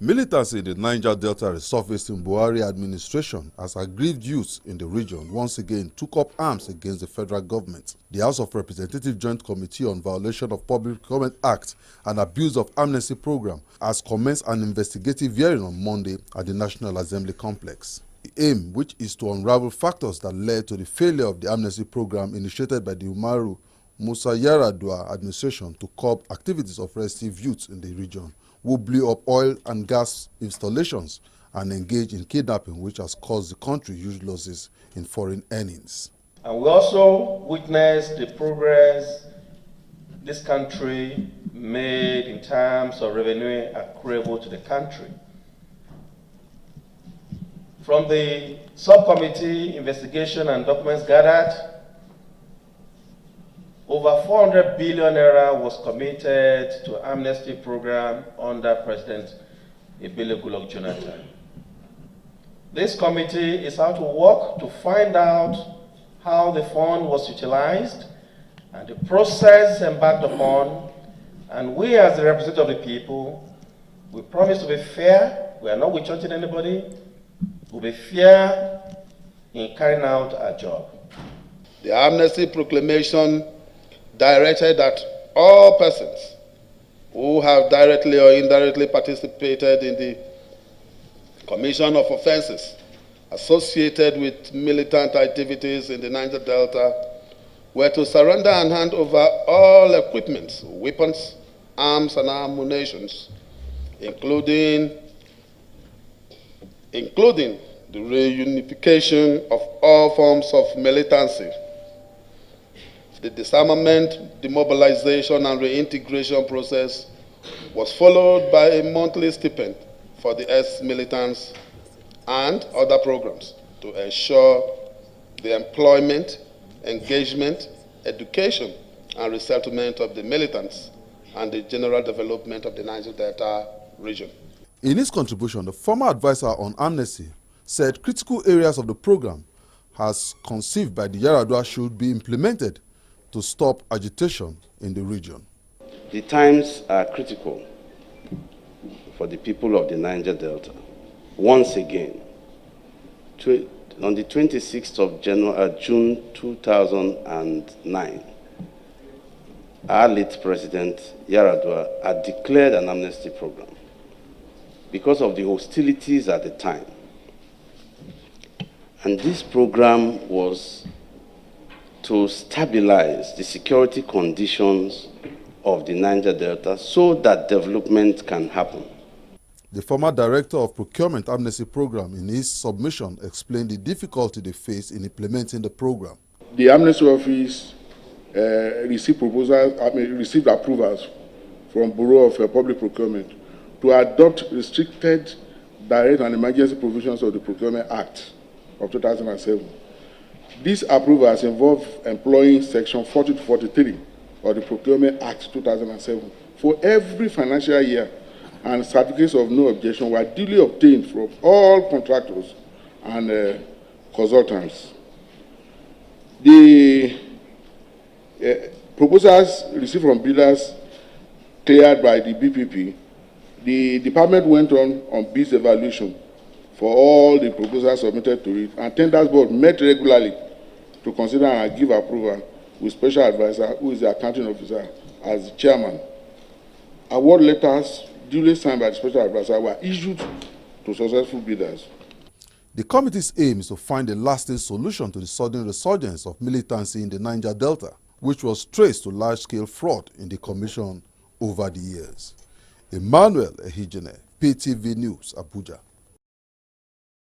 Militancy in the Niger Delta resurfaced in Buhari administration as aggrieved youths in the region once again took up arms against the federal government. The House of Representatives Joint Committee on Violation of Public Procurement Act and Abuse of Amnesty Program has commenced an investigative hearing on Monday at the National Assembly complex. The aim, which is to unravel factors that led to the failure of the amnesty program initiated by the Umaru Musa Yar'Adua administration to curb activities of restive youths in the region, who blew up oil and gas installations and engaged in kidnapping, which has caused the country huge losses in foreign earnings. And we also witnessed the progress this country made in terms of revenue accruable to the country. From the subcommittee investigation and documents gathered, over 400 billion naira was committed to amnesty program under President Ebele Goodluck Jonathan. This committee is out to work to find out how the fund was utilized and the process embarked upon, and we as the representatives of the people, we promise to be fair. We are not witch-hunting anybody. We'll be fair in carrying out our job. The amnesty proclamation directed that all persons who have directly or indirectly participated in the commission of offenses associated with militant activities in the Niger Delta were to surrender and hand over all equipment, weapons, arms, and ammunition, including the reunification of all forms of militancy, the disarmament, demobilization, and reintegration process was followed by a monthly stipend for the ex-militants and other programs to ensure the employment, engagement, education, and resettlement of the militants and the general development of the Niger Delta region. In his contribution, the former advisor on amnesty said critical areas of the program as conceived by the Yar'Adua should be implemented to stop agitation in the region. The times are critical for the people of the Niger Delta. Once again, on the 26th of June 2009, our late President Yar'Adua had declared an amnesty program because of the hostilities at the time. And this program was to stabilize the security conditions of the Niger Delta so that development can happen. The former director of Procurement Amnesty Program in his submission explained the difficulty they face in implementing the program. The Amnesty Office received approvals from Bureau of Public Procurement to adopt restricted, direct and emergency provisions of the Procurement Act of 2007. These approvals involve employing Section 40 to 43 of the Procurement Act 2007 for every financial year, and certificates of no objection were duly obtained from all contractors and consultants. The proposals received from bidders cleared by the BPP, the department went on bids evaluation for all the proposals submitted to it, and tenders board met regularly to consider and give approval with special advisor, who is the accounting officer, as the chairman. Award letters duly signed by the special advisor were issued to successful bidders. The committee's aim is to find a lasting solution to the sudden resurgence of militancy in the Niger Delta, which was traced to large-scale fraud in the commission over the years. Emmanuel Ehijene, PTV News, Abuja.